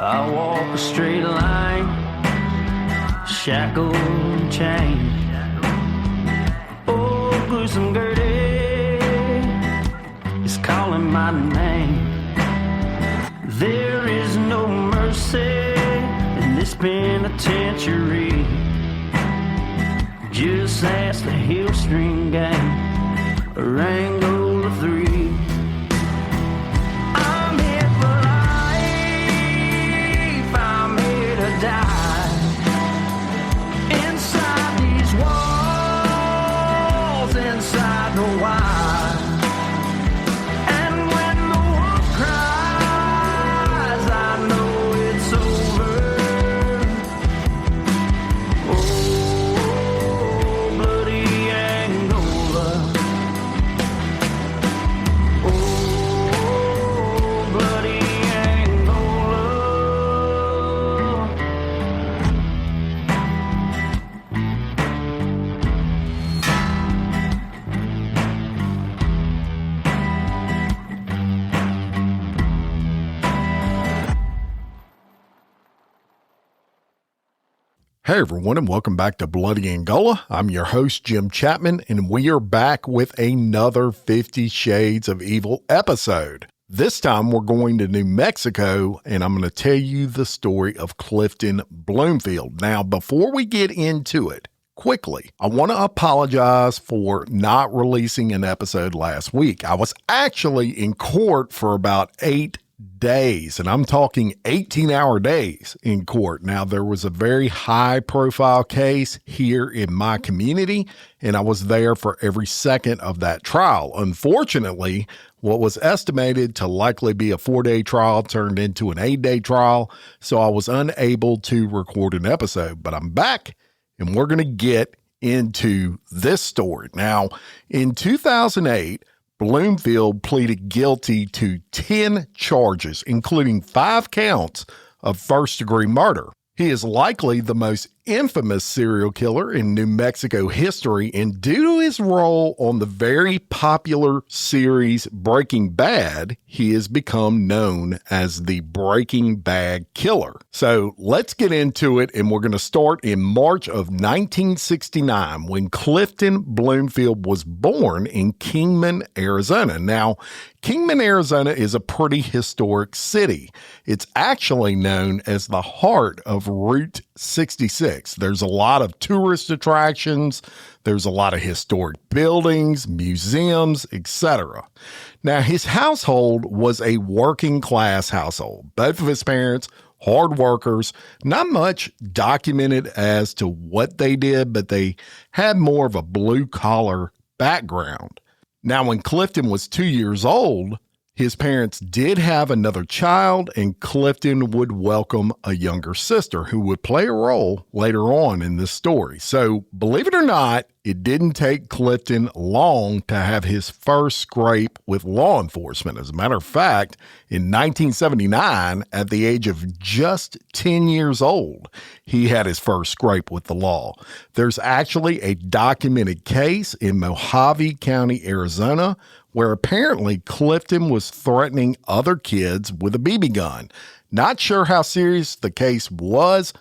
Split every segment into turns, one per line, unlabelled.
I walk a straight line, shackled and chained. Oh, gruesome Gertie is calling my name. There is no mercy in this penitentiary. Just ask the Hillstring Gang, a wrangle of three. I'm here for life, I'm here to die. Inside these walls, inside the wire. And when the wolf cries, I know it's over. Oh, bloody Angola. Oh, bloody Angola.
Hey everyone, and welcome back to Bloody Angola. I'm your host, Jim Chapman, and we are back with another 50 Shades of Evil episode. This time we're going to New Mexico, and I'm going to tell you the story of Clifton Bloomfield. Now, before we get into it, quickly, I want to apologize for not releasing an episode last week. I was actually in court for about 8 days, and I'm talking 18-hour days in court. Now, there was a very high-profile case here in my community, and I was there for every second of that trial. Unfortunately, what was estimated to likely be a 4-day trial turned into an 8-day trial, so I was unable to record an episode. But I'm back, and we're going to get into this story. Now, in 2008, Bloomfield pleaded guilty to 10 charges, including 5 counts of first-degree murder. He is likely the most infamous serial killer in New Mexico history, and due to his role on the very popular series Breaking Bad, he has become known as the Breaking Bad Killer. So let's get into it, and we're going to start in March of 1969 when Clifton Bloomfield was born in Kingman, Arizona. Now, Kingman, Arizona is a pretty historic city. It's actually known as the heart of Route 66. There's a lot of tourist attractions. There's a lot of historic buildings, museums, etc. Now, his household was a working class household. Both of his parents, hard workers, not much documented as to what they did, but they had more of a blue collar background. Now, when Clifton was 2 years old, his parents did have another child, and Clifton would welcome a younger sister who would play a role later on in this story. So, believe it or not, it didn't take Clifton long to have his first scrape with law enforcement. As a matter of fact, in 1979, at the age of just 10 years old, he had his first scrape with the law. There's actually a documented case in Mojave County, Arizona, where apparently Clifton was threatening other kids with a BB gun. Not sure how serious the case was,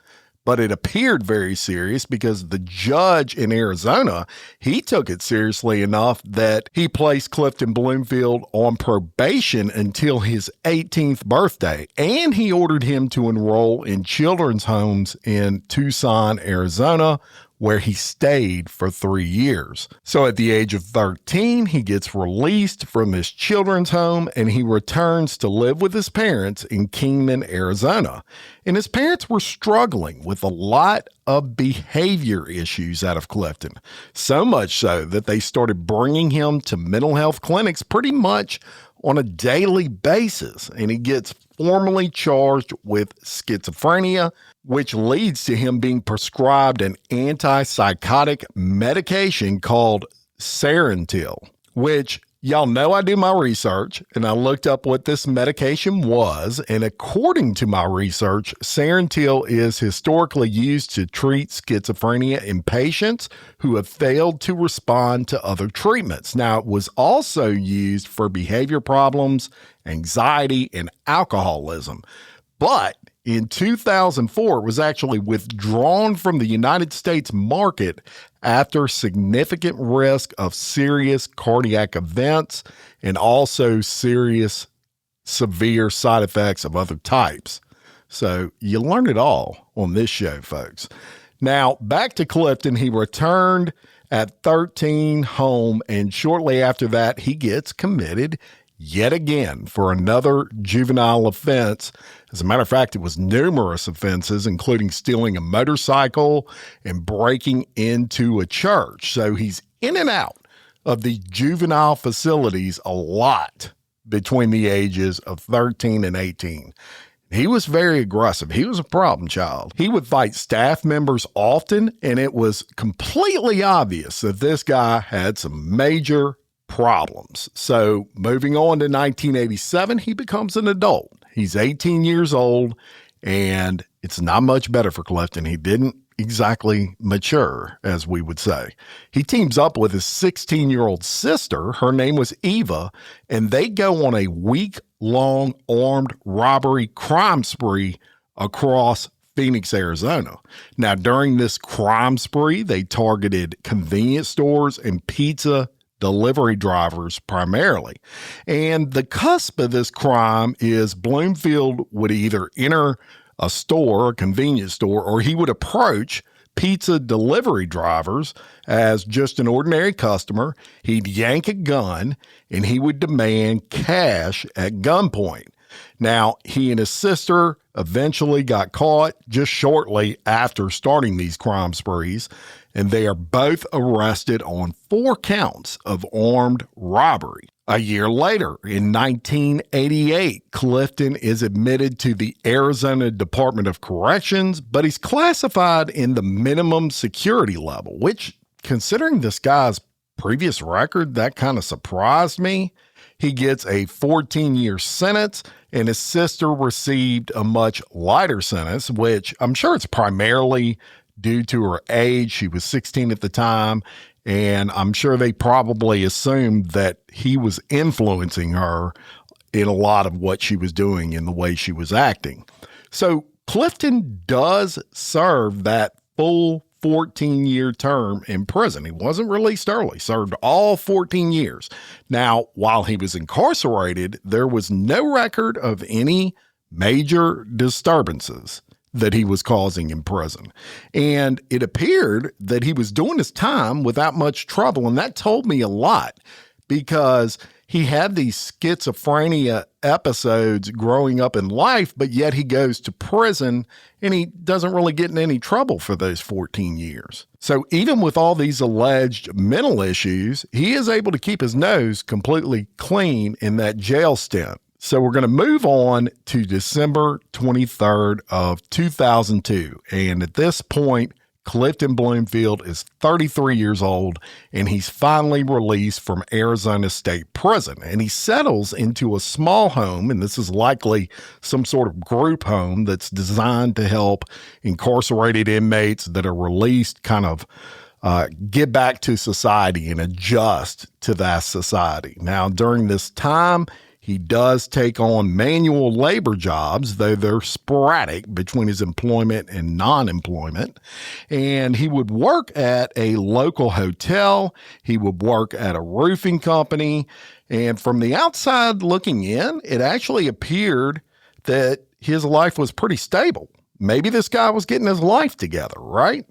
but it appeared very serious because the judge in Arizona, he took it seriously enough that he placed Clifton Bloomfield on probation until his 18th birthday, and he ordered him to enroll in children's homes in Tucson, Arizona, where he stayed for 3 years. So at the age of 13, he gets released from his children's home and he returns to live with his parents in Kingman, Arizona. And his parents were struggling with a lot of behavior issues out of Clifton. So much so that they started bringing him to mental health clinics pretty much on a daily basis. And he gets formally charged with schizophrenia, which leads to him being prescribed an antipsychotic medication called Serentil, which y'all know I do my research, and I looked up what this medication was, and according to my research, Serentil is historically used to treat schizophrenia in patients who have failed to respond to other treatments. Now, it was also used for behavior problems, anxiety, and alcoholism. But in 2004, it was actually withdrawn from the United States market after significant risk of serious cardiac events and also serious severe side effects of other types. So you learn it all on this show, folks. Now, back to Clifton. He returned at 13 home, and shortly after that, he gets committed yet again for another juvenile offense. As a matter of fact, it was numerous offenses, including stealing a motorcycle and breaking into a church. So he's in and out of the juvenile facilities a lot between the ages of 13 and 18. He was very aggressive. He was a problem child. He would fight staff members often, and it was completely obvious that this guy had some major problems. So moving on to 1987, he becomes an adult. He's 18 years old, and it's not much better for Clifton. He didn't exactly mature, as we would say. He teams up with his 16-year-old sister. Her name was Eva, and they go on a week-long armed robbery crime spree across Phoenix, Arizona. Now, during this crime spree, they targeted convenience stores and pizza delivery drivers primarily. And the cusp of this crime is Bloomfield would either enter a store, a convenience store, or he would approach pizza delivery drivers as just an ordinary customer. He'd yank a gun and he would demand cash at gunpoint. Now, he and his sister eventually got caught just shortly after starting these crime sprees, and they are both arrested on 4 counts of armed robbery. A year later, in 1988, Clifton is admitted to the Arizona Department of Corrections, but he's classified in the minimum security level, which, considering this guy's previous record, that kind of surprised me. He gets a 14-year sentence, and his sister received a much lighter sentence, which I'm sure it's primarily due to her age. She was 16 at the time, and I'm sure they probably assumed that he was influencing her in a lot of what she was doing and the way she was acting. So Clifton does serve that full 14-year term in prison. He wasn't released early, served all 14 years. Now, while he was incarcerated, there was no record of any major disturbances that he was causing in prison. And it appeared that he was doing his time without much trouble. And that told me a lot, because he had these schizophrenia episodes growing up in life, but yet he goes to prison and he doesn't really get in any trouble for those 14 years. So even with all these alleged mental issues, he is able to keep his nose completely clean in that jail stint. So we're going to move on to December 23rd of 2002. And at this point, Clifton Bloomfield is 33 years old, and he's finally released from Arizona State Prison. And he settles into a small home, and this is likely some sort of group home that's designed to help incarcerated inmates that are released kind of get back to society and adjust to that society. Now, during this time, he does take on manual labor jobs, though they're sporadic between his employment and non-employment. And he would work at a local hotel. He would work at a roofing company. And from the outside looking in, it actually appeared that his life was pretty stable. Maybe this guy was getting his life together, right?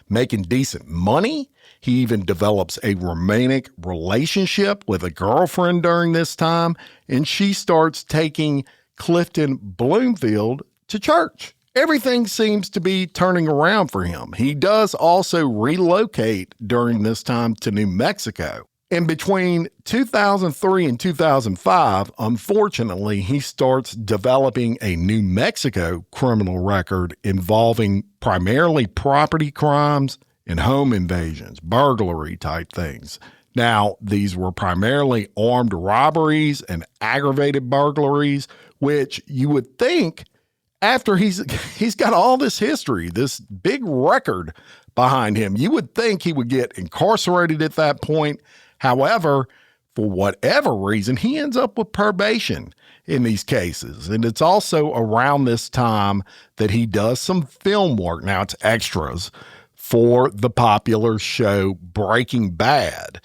Making decent money. He even develops a romantic relationship with a girlfriend during this time, and she starts taking Clifton Bloomfield to church. Everything seems to be turning around for him. He does also relocate during this time to New Mexico. And between 2003 and 2005, unfortunately, he starts developing a New Mexico criminal record involving primarily property crimes and home invasions, burglary type things. Now, these were primarily armed robberies and aggravated burglaries, which you would think after he's got all this history, this big record behind him, you would think he would get incarcerated at that point. However, For whatever reason, he ends up with probation in these cases. And it's also around this time that he does some film work. Now, it's extras for the popular show Breaking Bad.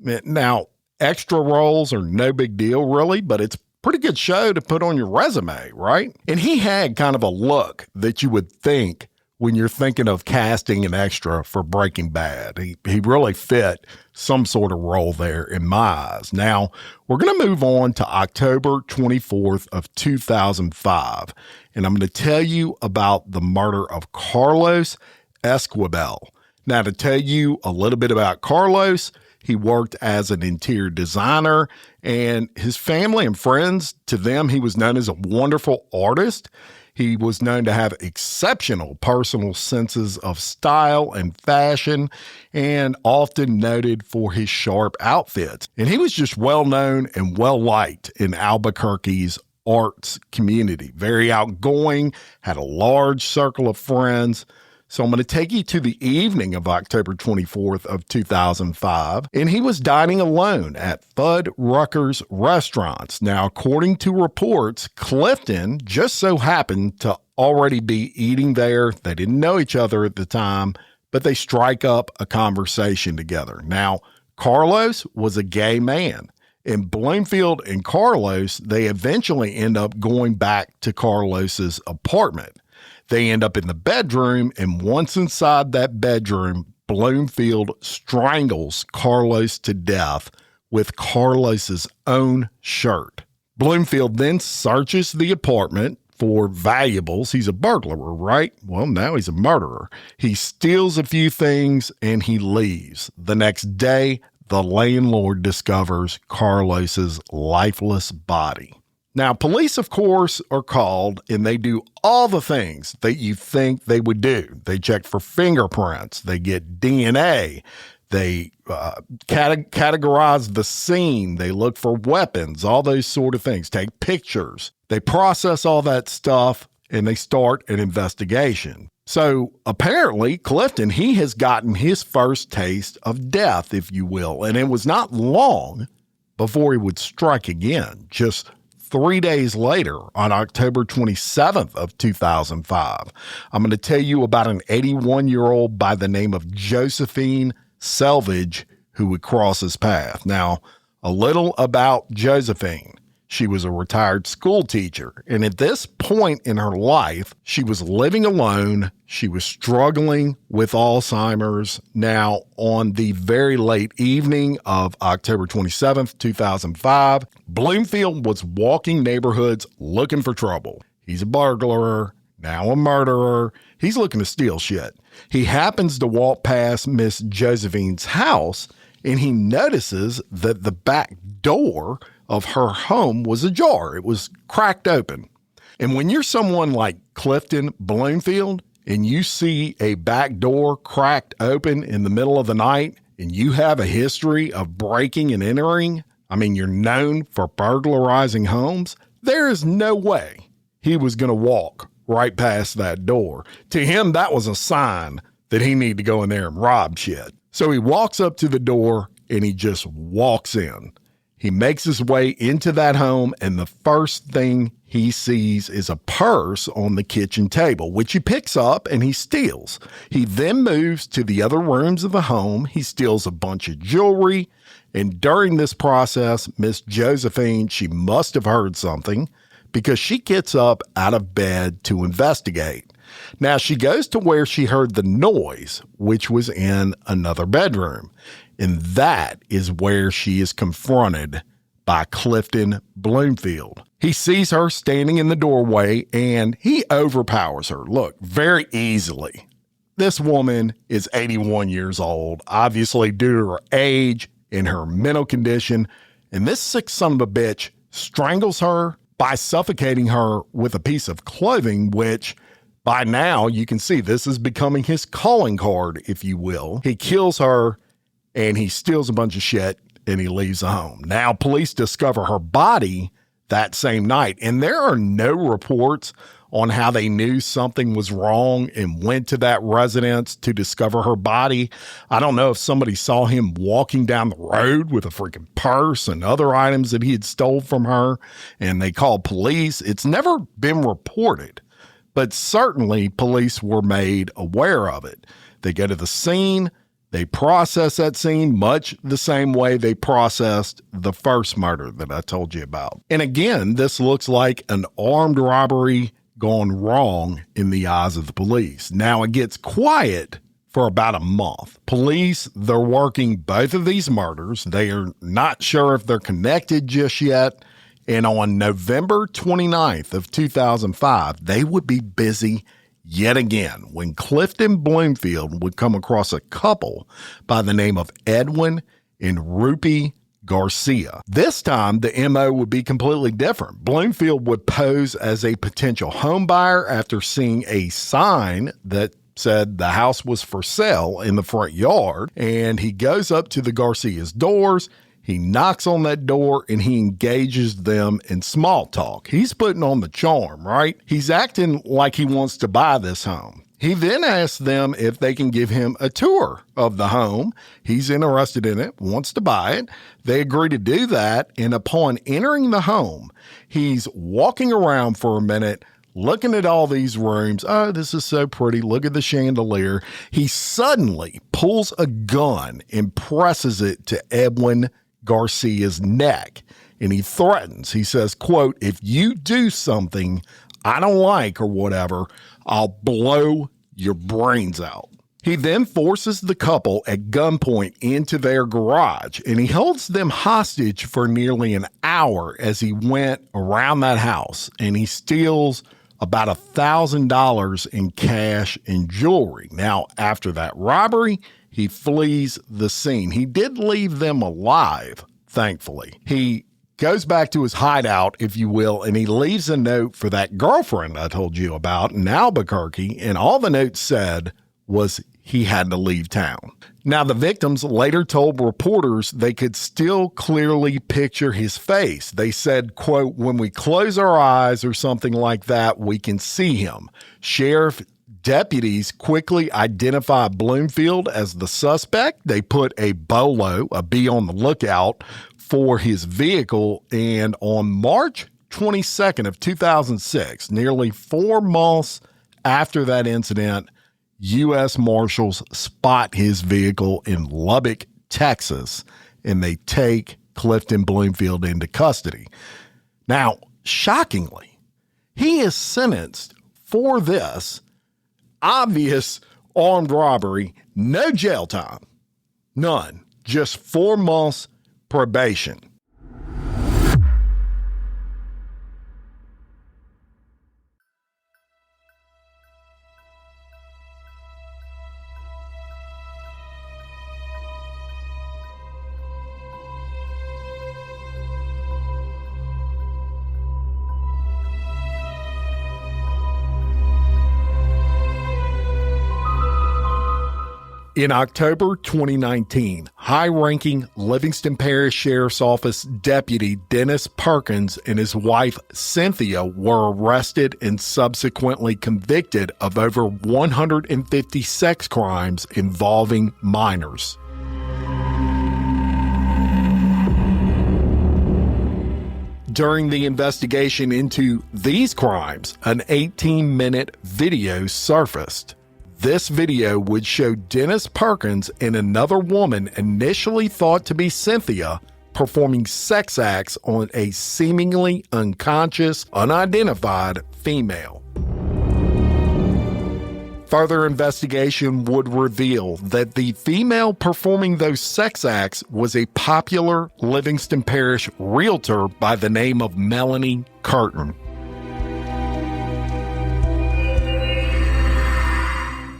Now, extra roles are no big deal, really, but it's a pretty good show to put on your resume, right? And he had kind of a look that you would think when you're thinking of casting an extra for Breaking Bad. He really fit some sort of role there in my eyes. Now, we're going to move on to October 24th of 2005, and I'm going to tell you about the murder of Carlos Esquibel. Now, to tell you a little bit about Carlos, he worked as an interior designer, and his family and friends, to them, he was known as a wonderful artist. He was known to have exceptional personal senses of style and fashion, and often noted for his sharp outfits. And he was just well known and well liked in Albuquerque's arts community. Very outgoing, had a large circle of friends. So I'm going to take you to the evening of October 24th of 2005, and he was dining alone at Fuddruckers Restaurants. Now, according to reports, Clifton just so happened to already be eating there. They didn't know each other at the time, but they strike up a conversation together. Now, Carlos was a gay man. And Bloomfield and Carlos, they eventually end up going back to Carlos's apartment. They end up in the bedroom, and once inside that bedroom, Bloomfield strangles Carlos to death with Carlos's own shirt. Bloomfield then searches the apartment for valuables. He's a burglar, right? Well, now he's a murderer. He steals a few things and he leaves. The next day, the landlord discovers Carlos's lifeless body. Now, police, of course, are called, and they do all the things that you think they would do. They check for fingerprints. They get DNA. They categorize the scene. They look for weapons, all those sort of things. Take pictures. They process all that stuff, and they start an investigation. So apparently, Clifton, he has gotten his first taste of death, if you will, and it was not long before he would strike again, just 3 days later, on October 27th of 2005, I'm going to tell you about an 81-year-old by the name of Josephine Selvage who would cross his path. Now, a little about Josephine. She was a retired school teacher, and at this point in her life, she was living alone. She was struggling with Alzheimer's. Now, on the very late evening of October 27th, 2005, Bloomfield was walking neighborhoods looking for trouble. He's a burglar, now a murderer. He's looking to steal shit. He happens to walk past Miss Josephine's house, and he notices that the back door of her home was ajar. It was cracked open. And when you're someone like Clifton Bloomfield and you see a back door cracked open in the middle of the night and you have a history of breaking and entering, I mean, you're known for burglarizing homes, there is no way he was going to walk right past that door. To him, that was a sign that he needed to go in there and rob shit. So he walks up to the door and he just walks in. He makes his way into that home, and the first thing he sees is a purse on the kitchen table, which he picks up and he steals. He then moves to the other rooms of the home. He steals a bunch of jewelry, and during this process, Miss Josephine, she must have heard something because she gets up out of bed to investigate. Now, she goes to where she heard the noise, which was in another bedroom. And that is where she is confronted by Clifton Bloomfield. He sees her standing in the doorway and he overpowers her. Look, very easily. This woman is 81 years old, obviously due to her age and her mental condition. And this sick son of a bitch strangles her by suffocating her with a piece of clothing, which by now you can see this is becoming his calling card, if you will. He kills her and he steals a bunch of shit, and he leaves the home. Now, police discover her body that same night, and there are no reports on how they knew something was wrong and went to that residence to discover her body. I don't know if somebody saw him walking down the road with a freaking purse and other items that he had stole from her, and they called police. It's never been reported, but certainly police were made aware of it. They go to the scene. They process that scene much the same way they processed the first murder that I told you about. And again, this looks like an armed robbery gone wrong in the eyes of the police. Now it gets quiet for about a month. Police, they're working both of these murders. They are not sure if they're connected just yet. And on November 29th of 2005, they would be busy yet again when Clifton Bloomfield would come across a couple by the name of Edwin and Rupi Garcia. This time, the MO would be completely different. Bloomfield would pose as a potential home buyer after seeing a sign that said the house was for sale in the front yard, and he goes up to the Garcia's doors. He knocks on that door and he engages them in small talk. He's putting on the charm, right? He's acting like he wants to buy this home. He then asks them if they can give him a tour of the home. He's interested in it, wants to buy it. They agree to do that. And upon entering the home, he's walking around for a minute, looking at all these rooms. Oh, this is so pretty. Look at the chandelier. He suddenly pulls a gun and presses it to Edwin Garcia's neck, and he threatens. He says, quote, "If you do something I don't like or whatever, I'll blow your brains out." He then forces the couple at gunpoint into their garage, and he holds them hostage for nearly an hour as he went around that house, and he steals about $1,000 in cash and jewelry. Now, after that robbery, he flees the scene. He did leave them alive, thankfully. He goes back to his hideout, if you will, and he leaves a note for that girlfriend I told you about in Albuquerque, and all the note said was he had to leave town. Now, the victims later told reporters they could still clearly picture his face. They said, quote, "When we close our eyes or something like that, we can see him." Sheriff deputies quickly identify Bloomfield as the suspect. They put a BOLO, a be on the lookout, for his vehicle. And on March 22nd of 2006, nearly 4 months after that incident, U.S. Marshals spot his vehicle in Lubbock, Texas, and they take Clifton Bloomfield into custody. Now, shockingly, he is sentenced for this obvious armed robbery, no jail time, none, just 4 months probation. In October 2019, high-ranking Livingston Parish Sheriff's Office Deputy Dennis Perkins and his wife Cynthia were arrested and subsequently convicted of over 150 sex crimes involving minors. During the investigation into these crimes, an 18-minute video surfaced. This video would show Dennis Perkins and another woman initially thought to be Cynthia performing sex acts on a seemingly unconscious, unidentified female. Further investigation would reveal that the female performing those sex acts was a popular Livingston Parish realtor by the name of Melanie Curtin.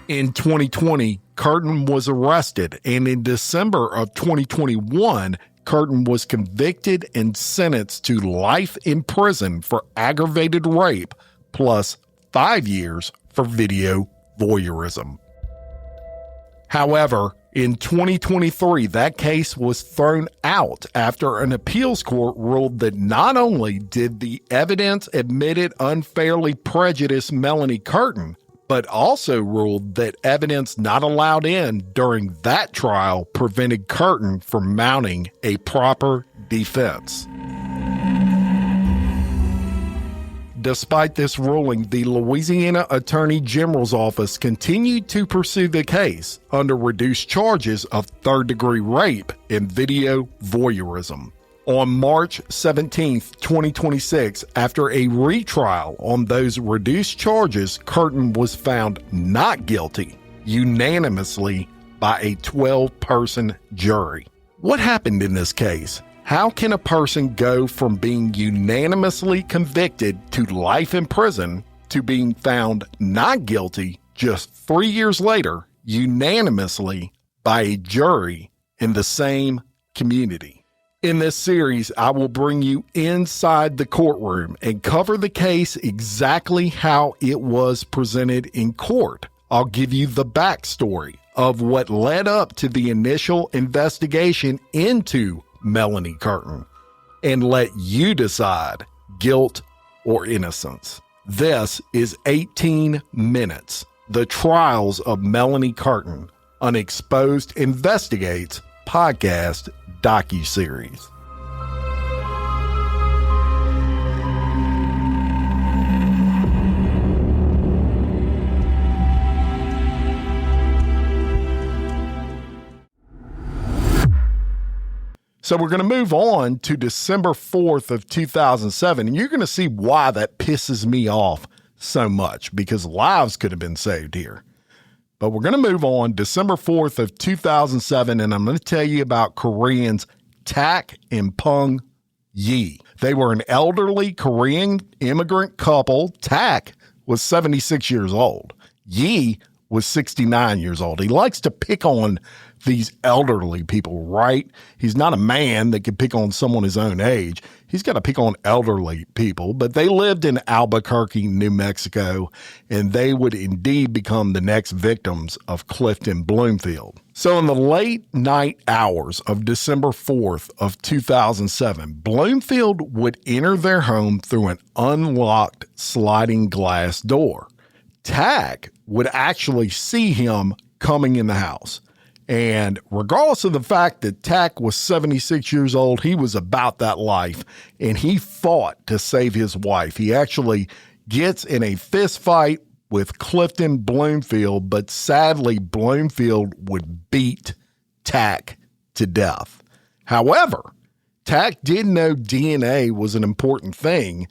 In 2020, Curtin was arrested, and in December of 2021, Curtin was convicted and sentenced to life in prison for aggravated rape, plus 5 years for video voyeurism. However, In 2023, that case was thrown out after an appeals court ruled that not only did the evidence admitted unfairly prejudice Melanie Curtin, but also ruled that evidence not allowed in during that trial prevented Curtin from mounting a proper defense. Despite this ruling, the Louisiana Attorney General's office continued to pursue the case under reduced charges of third-degree rape and video voyeurism. On March 17, 2026, after a retrial on those reduced charges, Curtin was found not guilty unanimously by a 12-person jury. What happened in this case? How can a person go from being unanimously convicted to life in prison to being found not guilty just 3 years later, unanimously by a jury in the same community? In this series, I will bring you inside the courtroom and cover the case exactly how it was presented in court. I'll give you the backstory of what led up to the initial investigation into Melanie Curtin and let you decide guilt or innocence. This is 18 Minutes, the Trials of Melanie Curtin, Unexposed Investigates podcast docuseries. So we're going to move on to December 4th of 2007, and you're going to see why that pisses me off so much, because lives could have been saved here. But we're going to move on December 4th of 2007, and I'm going to tell you about Koreans Tak and Pung Yi. They were an elderly Korean immigrant couple. Tak was 76 years old. Yi was 69 years old. He likes to pick on these elderly people, right? He's not a man that can pick on someone his own age. He's got to pick on elderly people, but they lived in Albuquerque, New Mexico, and they would indeed become the next victims of Clifton Bloomfield. So in the late night hours of December 4th of 2007, Bloomfield would enter their home through an unlocked sliding glass door. Tak would actually see him coming in the house. And regardless of the fact that Tak was 76 years old, he was about that life, and he fought to save his wife. He actually gets in a fist fight with Clifton Bloomfield, but sadly, Bloomfield would beat Tak to death. However, Tak did know DNA was an important thing,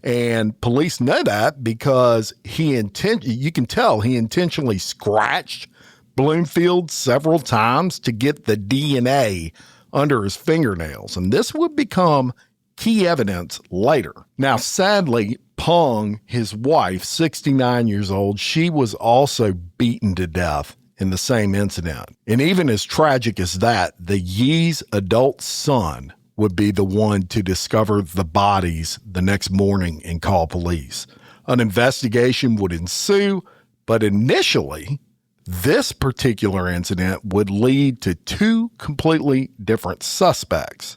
and police know that because you can tell he intentionally scratched Bloomfield several times to get the DNA under his fingernails, and this would become key evidence later. Now, sadly, Pung, his wife, 69 years old, she was also beaten to death in the same incident. And even as tragic as that, the Yi's adult son would be the one to discover the bodies the next morning and call police. An investigation would ensue, but initially, this particular incident would lead to two completely different suspects.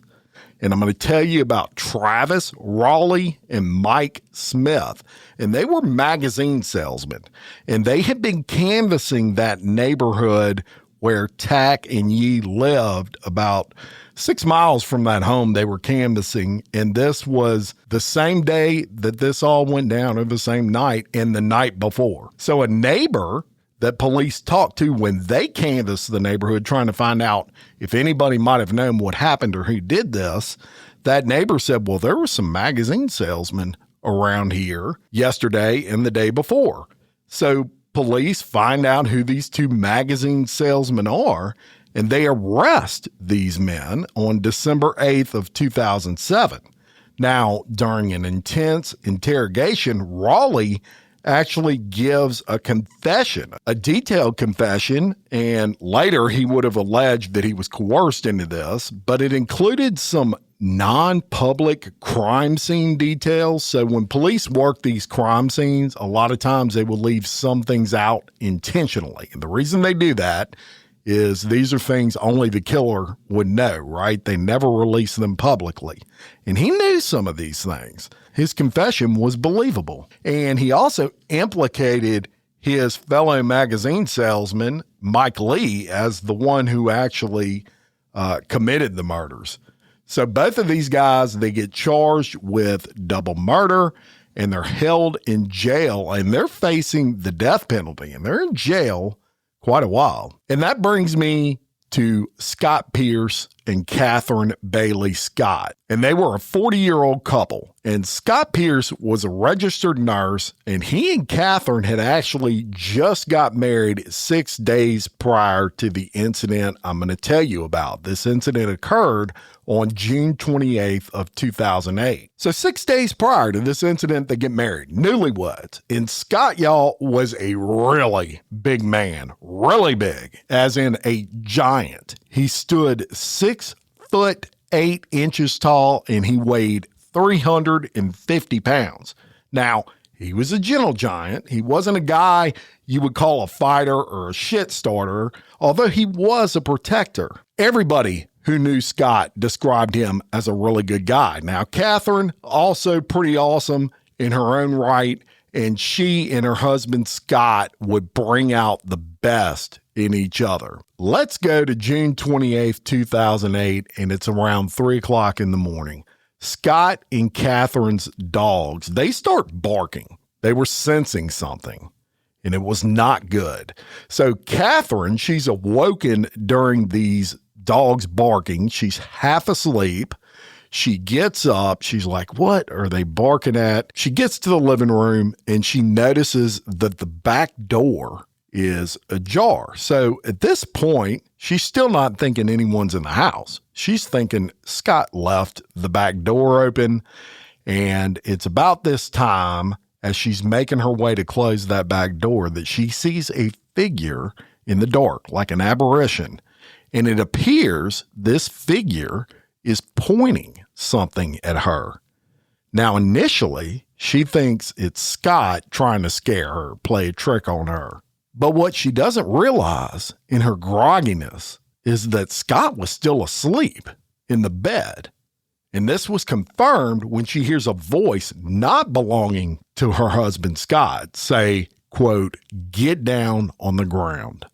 And I'm going to tell you about Travis Raleigh and Mike Smith. And they were magazine salesmen. And they had been canvassing that neighborhood where Tak and Yi lived, about 6 miles from that home they were canvassing. And this was the same day that this all went down, or the same night and the night before. So a neighbor that police talked to when they canvassed the neighborhood trying to find out if anybody might have known what happened or who did this, that neighbor said, well, there were some magazine salesmen around here yesterday and the day before. So police find out who these two magazine salesmen are, and they arrest these men on December 8th of 2007. Now, during an intense interrogation, Raleigh actually gives a confession, a detailed confession, and later he would have alleged that he was coerced into this, but it included some non-public crime scene details. So when police work these crime scenes, a lot of times they will leave some things out intentionally. And the reason they do that is these are things only the killer would know, right? They never release them publicly. And he knew some of these things. His confession was believable. And he also implicated his fellow magazine salesman, Mike Lee, as the one who actually committed the murders. So both of these guys, they get charged with double murder, and they're held in jail, and they're facing the death penalty, and they're in jail quite a while. And that brings me to Scott Pierce and Catherine Bailey Scott. And they were a 40-year-old couple. And Scott Pierce was a registered nurse, and he and Catherine had actually just got married 6 days prior to the incident I'm going to tell you about. This incident occurred on June 28th of 2008. So 6 days prior to this incident, they get married, newlyweds. And Scott, y'all, was a really big man, really big, as in a giant. He stood 6'8" tall, and he weighed 350 pounds. Now, he was a gentle giant. He wasn't a guy you would call a fighter or a shit starter, although he was a protector. Everybody who knew Scott described him as a really good guy. Now, Catherine, also pretty awesome in her own right, and she and her husband Scott would bring out the best in each other. Let's go to June 28th, 2008, and it's around 3 o'clock in the morning. Scott and Catherine's dogs, they start barking. They were sensing something, and it was not good. So Catherine, she's awoken during these dogs barking. She's half asleep. She gets up. She's like, what are they barking at? She gets to the living room, and she notices that the back door is ajar. So at this point, she's still not thinking anyone's in the house. She's thinking Scott left the back door open. And it's about this time, as she's making her way to close that back door, that she sees a figure in the dark, like an apparition. And it appears this figure is pointing something at her. Now, initially, she thinks it's Scott trying to scare her, play a trick on her. But what she doesn't realize in her grogginess is that Scott was still asleep in the bed. And this was confirmed when she hears a voice not belonging to her husband, Scott, say, quote, "Get down on the ground."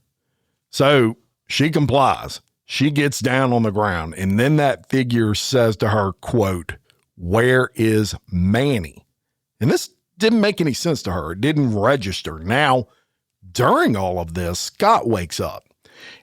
So she complies. She gets down on the ground. And then that figure says to her, quote, "Where is Manny?" And this didn't make any sense to her. It didn't register. Now, during all of this, Scott wakes up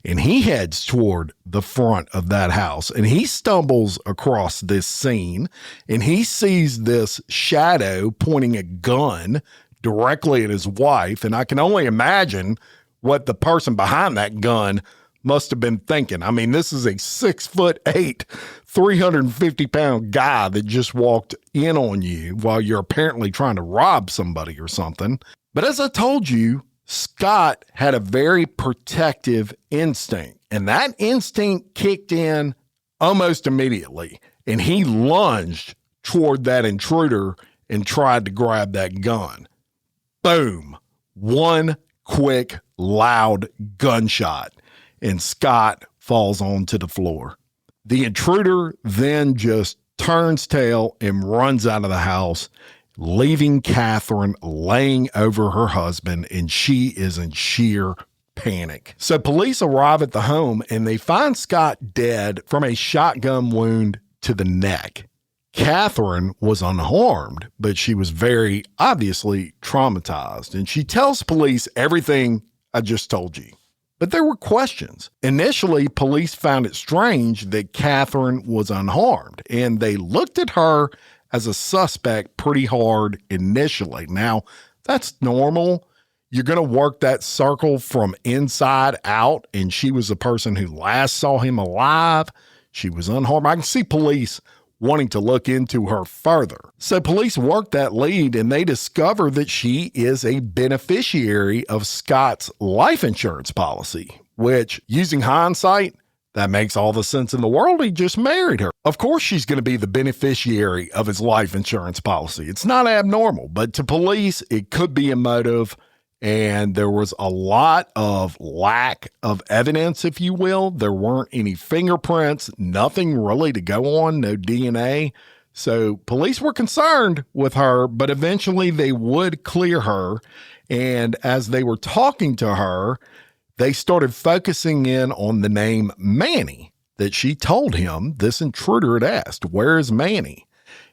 and he heads toward the front of that house, and he stumbles across this scene, and he sees this shadow pointing a gun directly at his wife. And I can only imagine what the person behind that gun must have been thinking. I mean, this is a 6'8", 350-pound guy that just walked in on you while you're apparently trying to rob somebody or something. But as I told you, Scott had a very protective instinct, and that instinct kicked in almost immediately, and he lunged toward that intruder and tried to grab that gun. Boom. One quick, loud gunshot, and Scott falls onto the floor. The intruder then just turns tail and runs out of the house, leaving Catherine laying over her husband, and she is in sheer panic. So police arrive at the home, and they find Scott dead from a shotgun wound to the neck. Catherine was unharmed, but she was very obviously traumatized, and she tells police everything I just told you. But there were questions. Initially, police found it strange that Catherine was unharmed, and they looked at her as a suspect pretty hard initially. Now, that's normal. You're going to work that circle from inside out, and she was the person who last saw him alive. She was unharmed. I can see police wanting to look into her further. So police worked that lead, and they discover that she is a beneficiary of Scott's life insurance policy, which, using hindsight, that makes all the sense in the world. He just married her. Of course, she's going to be the beneficiary of his life insurance policy. It's not abnormal, but to police, it could be a motive, and there was a lot of lack of evidence, if you will. There weren't any fingerprints, nothing really to go on, no DNA. So police were concerned with her, but eventually they would clear her. And as they were talking to her, they started focusing in on the name Manny that she told him this intruder had asked, "Where is Manny?"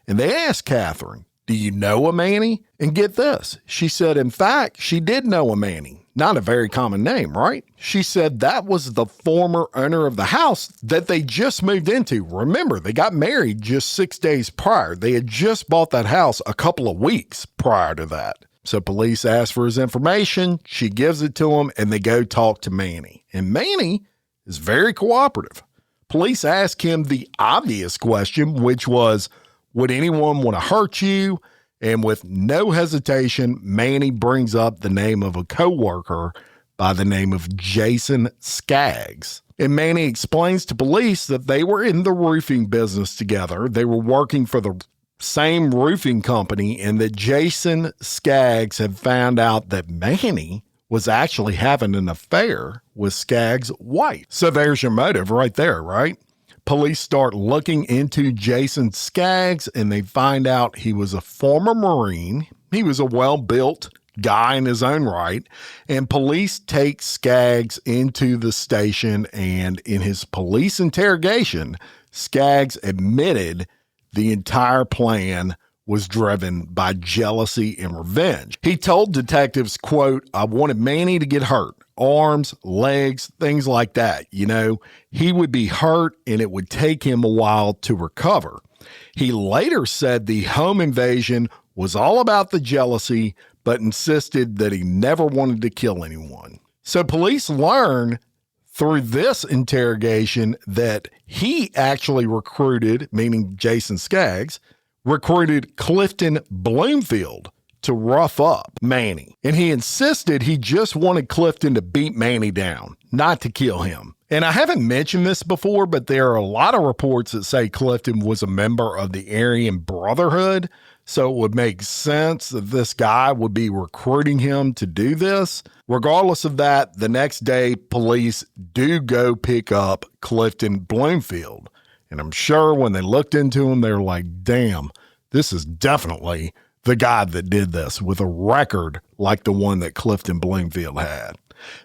And they asked Catherine, "Do you know a Manny?" And get this, she said, in fact, she did know a Manny. Not a very common name, right? She said that was the former owner of the house that they just moved into. Remember, they got married just 6 days prior. They had just bought that house a couple of weeks prior to that. So police ask for his information. She gives it to him, and they go talk to Manny. And Manny is very cooperative. Police ask him the obvious question, which was, would anyone want to hurt you? And with no hesitation, Manny brings up the name of a coworker by the name of Jason Skaggs. And Manny explains to police that they were in the roofing business together. They were working for the same roofing company, and that Jason Skaggs had found out that Manny was actually having an affair with Skaggs' wife. So there's your motive right there, right? Police start looking into Jason Skaggs, and they find out he was a former Marine. He was a well-built guy in his own right. And police take Skaggs into the station, and in his police interrogation, Skaggs admitted the entire plan was driven by jealousy and revenge. He told detectives, quote, "I wanted Manny to get hurt. Arms, legs, things like that. You know, he would be hurt and it would take him a while to recover." He later said the home invasion was all about the jealousy, but insisted that he never wanted to kill anyone. So police learn through this interrogation that he actually recruited, meaning Jason Skaggs, recruited Clifton Bloomfield to rough up Manny. And he insisted he just wanted Clifton to beat Manny down, not to kill him. And I haven't mentioned this before, but there are a lot of reports that say Clifton was a member of the Aryan Brotherhood. So it would make sense that this guy would be recruiting him to do this. Regardless of that, the next day, police do go pick up Clifton Bloomfield. And I'm sure when they looked into him, they were like, damn, this is definitely the guy that did this with a record like the one that Clifton Bloomfield had.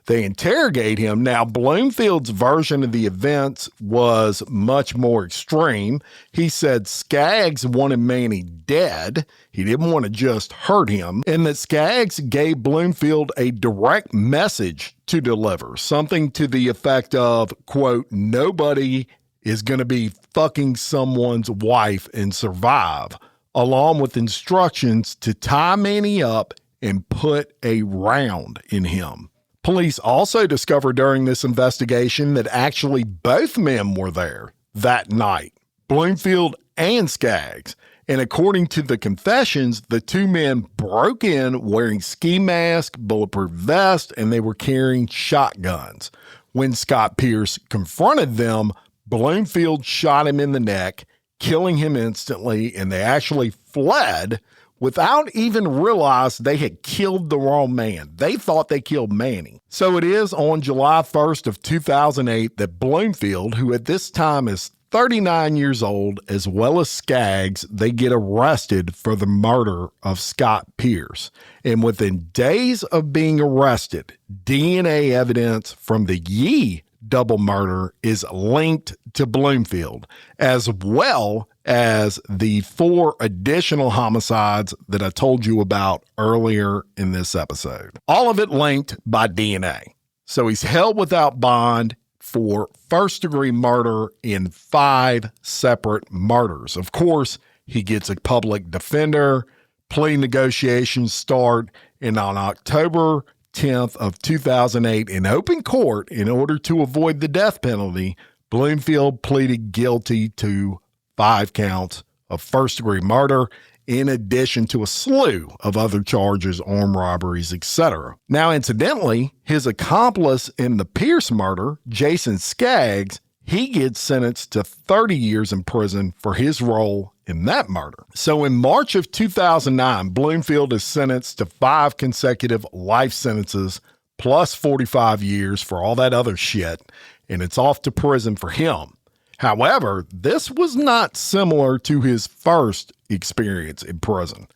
They interrogate him. Now, Bloomfield's version of the events was much more extreme. He said Skaggs wanted Manny dead. He didn't want to just hurt him. And that Skaggs gave Bloomfield a direct message to deliver, something to the effect of, quote, "Nobody is going to be fucking someone's wife and survive," along with instructions to tie Manny up and put a round in him. Police also discovered during this investigation that actually both men were there that night, Bloomfield and Skaggs. And according to the confessions, the two men broke in wearing ski masks, bulletproof vests, and they were carrying shotguns. When Scott Pierce confronted them, Bloomfield shot him in the neck, killing him instantly, and they actually fled without even realizing they had killed the wrong man. They thought they killed Manny. So it is on July 1st of 2008 that Bloomfield, who at this time is 39 years old, as well as Skaggs, they get arrested for the murder of Scott Pierce. And within days of being arrested, DNA evidence from the Yi double murder is linked to Bloomfield, as well as the 4 additional homicides that I told you about earlier in this episode. All of it linked by DNA. So he's held without bond for first-degree murder in 5 separate murders. Of course, he gets a public defender. Plea negotiations start, and on October 10th of 2008 in open court, in order to avoid the death penalty, Bloomfield pleaded guilty to 5 counts of first-degree murder, in addition to a slew of other charges, armed robberies, etc. Now, incidentally, his accomplice in the Pierce murder, Jason Skaggs, he gets sentenced to 30 years in prison for his role in that murder. So in March of 2009, Bloomfield is sentenced to 5 consecutive life sentences plus 45 years for all that other shit, and it's off to prison for him. However, this was not similar to his first experience in prison.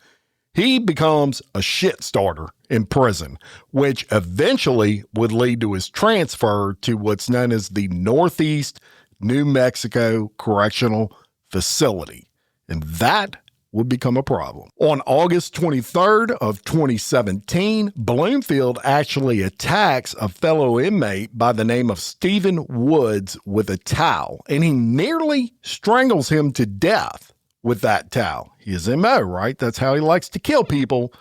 He becomes a shit starter in prison, which eventually would lead to his transfer to what's known as the Northeast New Mexico Correctional Facility. And that would become a problem. On August 23rd of 2017, Bloomfield actually attacks a fellow inmate by the name of Stephen Woods with a towel, and he nearly strangles him to death with that towel. His MO, right? That's how he likes to kill people.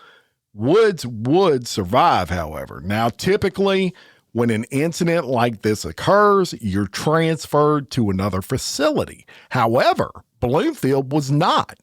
Woods would survive, however. Now, typically, when an incident like this occurs, you're transferred to another facility. However, Bloomfield was not.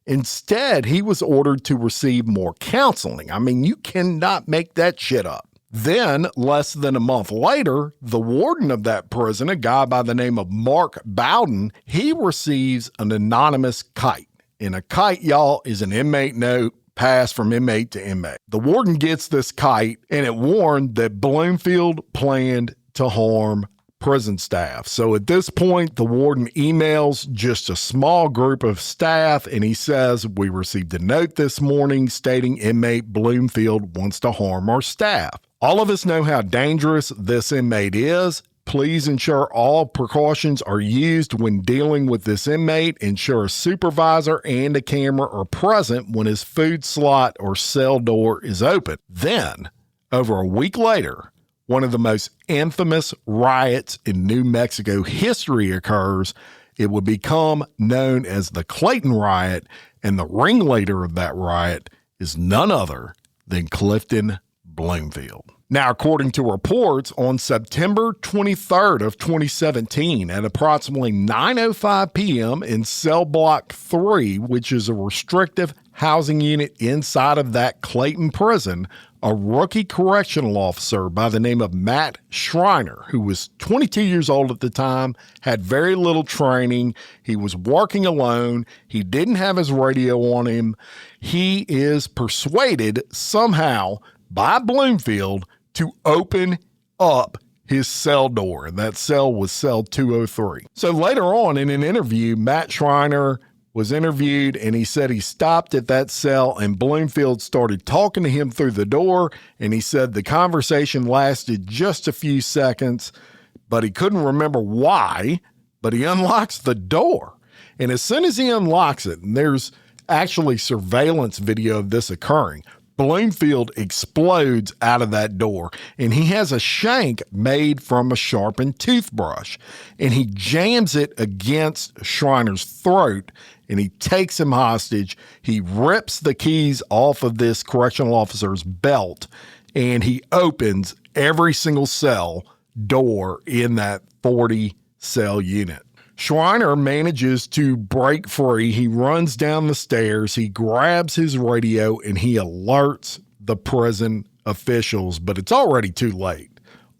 Instead, he was ordered to receive more counseling. I mean, you cannot make that shit up. Then, less than a month later, the warden of that prison, a guy by the name of Mark Bowden, he receives an anonymous kite. And a kite, y'all, is an inmate note passed from inmate to inmate. The warden gets this kite, and it warned that Bloomfield planned to harm prison staff. So at this point, the warden emails just a small group of staff, and he says, "We received a note this morning stating inmate Bloomfield wants to harm our staff. All of us know how dangerous this inmate is. Please ensure all precautions are used when dealing with this inmate. Ensure a supervisor and a camera are present when his food slot or cell door is open." Then, over a week later, one of the most infamous riots in New Mexico history occurs. It would become known as the Clayton Riot, and the ringleader of that riot is none other than Clifton Bloomfield. Now, according to reports, on September 23rd of 2017, at approximately 9:05 p.m. in Cell Block 3, which is a restrictive housing unit inside of that Clayton prison, a rookie correctional officer by the name of Matt Schreiner, who was 22 years old at the time, had very little training. He was working alone. He didn't have his radio on him. He is persuaded somehow by Bloomfield to open up his cell door, and that cell was cell 203. So later on in an interview, Matt Schreiner was interviewed, and he said he stopped at that cell, and Bloomfield started talking to him through the door, and he said the conversation lasted just a few seconds, but he couldn't remember why, but he unlocks the door. And as soon as he unlocks it, and there's actually surveillance video of this occurring, Bloomfield explodes out of that door, and he has a shank made from a sharpened toothbrush, and he jams it against Schreiner's throat, and he takes him hostage. He rips the keys off of this correctional officer's belt, and he opens every single cell door in that 40-cell unit. Schreiner manages to break free. He runs down the stairs, he grabs his radio, and he alerts the prison officials, but it's already too late.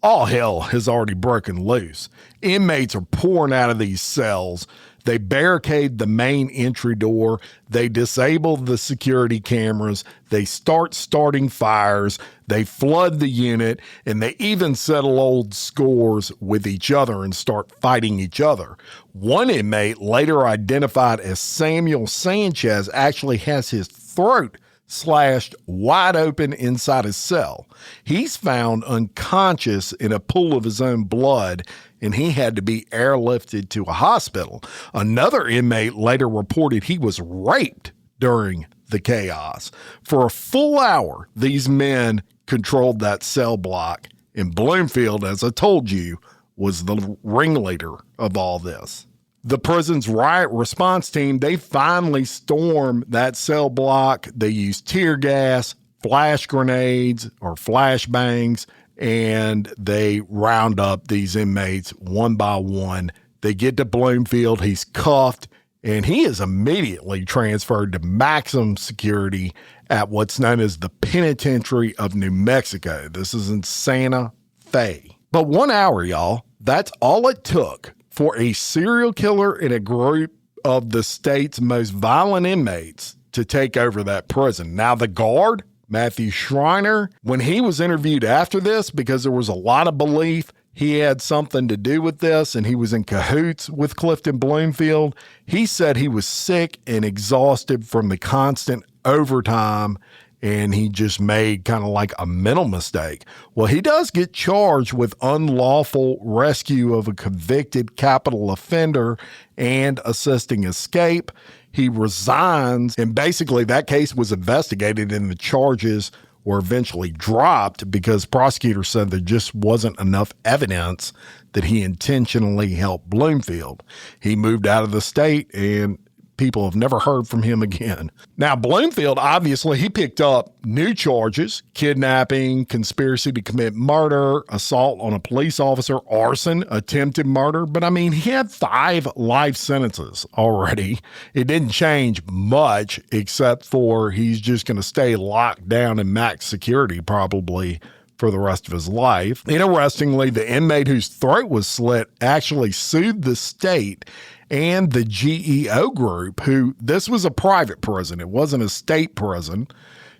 All hell has already broken loose. Inmates are pouring out of these cells. They barricade the main entry door. They disable the security cameras. They start starting fires. They flood the unit, and they even settle old scores with each other and start fighting each other. One inmate, later identified as Samuel Sanchez, actually has his throat slashed wide open inside his cell. He's found unconscious in a pool of his own blood, and he had to be airlifted to a hospital. Another inmate later reported he was raped during the chaos. For a full hour, these men controlled that cell block, and Bloomfield, as I told you, was the ringleader of all this. The prison's riot response team, they finally storm that cell block. They use tear gas, flash grenades, or flashbangs, and they round up these inmates one by one. They get to Bloomfield. He's cuffed, and he is immediately transferred to maximum security at what's known as the Penitentiary of New Mexico. This is in Santa Fe. But 1 hour, y'all, that's all it took for a serial killer in a group of the state's most violent inmates to take over that prison. Now, the guard, Matthew Schreiner, when he was interviewed after this, because there was a lot of belief he had something to do with this and he was in cahoots with Clifton Bloomfield, he said he was sick and exhausted from the constant overtime and he just made kind of like a mental mistake. Well, he does get charged with unlawful rescue of a convicted capital offender and assisting escape. He resigns, and basically that case was investigated and the charges were eventually dropped because prosecutors said there just wasn't enough evidence that he intentionally helped Bloomfield. He moved out of the state and people have never heard from him again. Now, Bloomfield, obviously, he picked up new charges: kidnapping, conspiracy to commit murder, assault on a police officer, arson, attempted murder. But I mean, he had 5 life sentences already. It didn't change much except for he's just going to stay locked down in max security probably for the rest of his life. Interestingly, the inmate whose throat was slit actually sued the state and the GEO group, who, this was a private prison. It wasn't a state prison.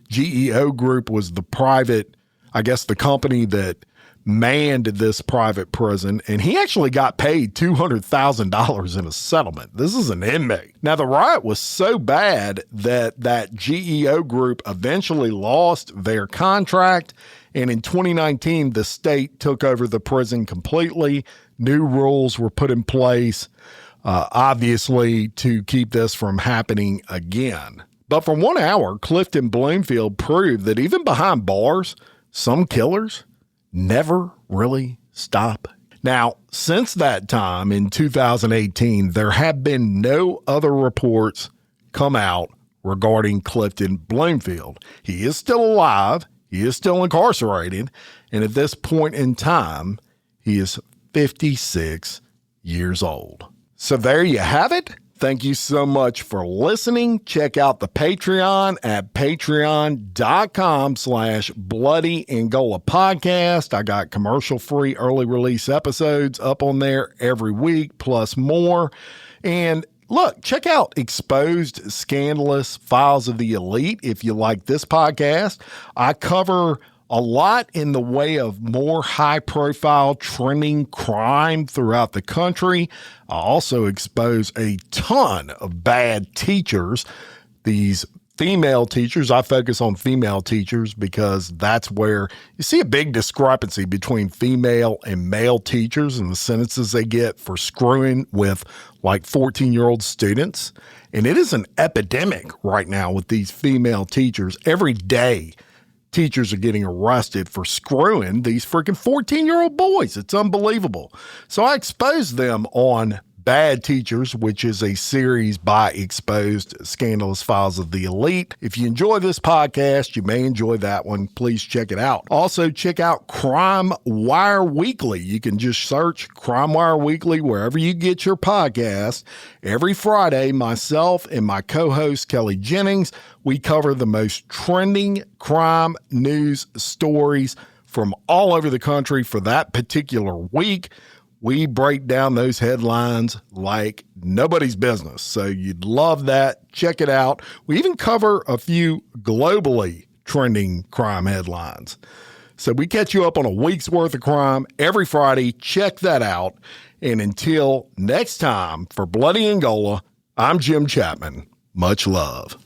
GEO group was the private, I guess, the company that manned this private prison, and he actually got paid $200,000 in a settlement. This is an inmate. Now, the riot was so bad that GEO group eventually lost their contract, and in 2019, the state took over the prison completely. New rules were put in place, obviously, to keep this from happening again. But for 1 hour, Clifton Bloomfield proved that even behind bars, some killers never really stop. Now, since that time in 2018, there have been no other reports come out regarding Clifton Bloomfield. He is still alive. He is still incarcerated. And at this point in time, he is 56 years old. So there you have it. Thank you so much for listening. Check out the Patreon at patreon.com/Bloody Podcast. I got commercial-free early release episodes up on there every week, plus more. And look, check out Exposed Scandalous Files of the Elite if you like this podcast. I cover a lot in the way of more high-profile trending crime throughout the country. I also expose a ton of bad teachers. These female teachers, I focus on female teachers because that's where you see a big discrepancy between female and male teachers and the sentences they get for screwing with like 14-year-old students. And it is an epidemic right now with these female teachers. Every day, teachers are getting arrested for screwing these freaking 14-year-old boys. It's unbelievable. So I expose them on Bad Teachers, which is a series by Exposed Scandalous Files of the Elite. If you enjoy this podcast, you may enjoy that one. Please check it out. Also, check out Crime Wire Weekly. You can just search Crime Wire Weekly wherever you get your podcast. Every Friday, myself and my co-host, Kelly Jennings, we cover the most trending crime news stories from all over the country for that particular week. We break down those headlines like nobody's business. So you'd love that. Check it out. We even cover a few globally trending crime headlines. So we catch you up on a week's worth of crime every Friday. Check that out. And until next time, for Bloody Angola, I'm Jim Chapman. Much love.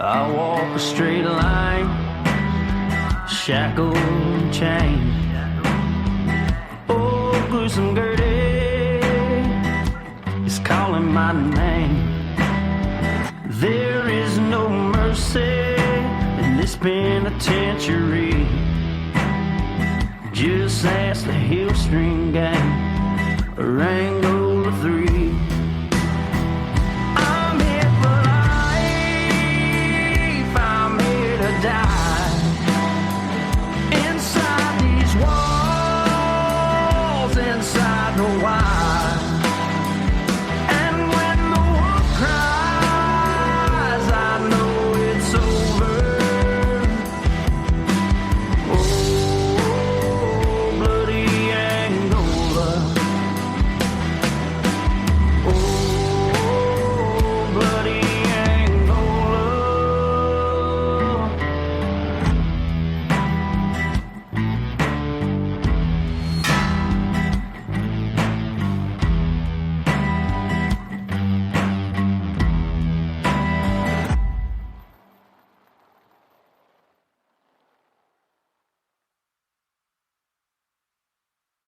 I walk a straight line, shackled and chained. Oh, gruesome Gertie is calling my name. There is no mercy in this penitentiary. Just ask the Hill String Gang or Angola 3.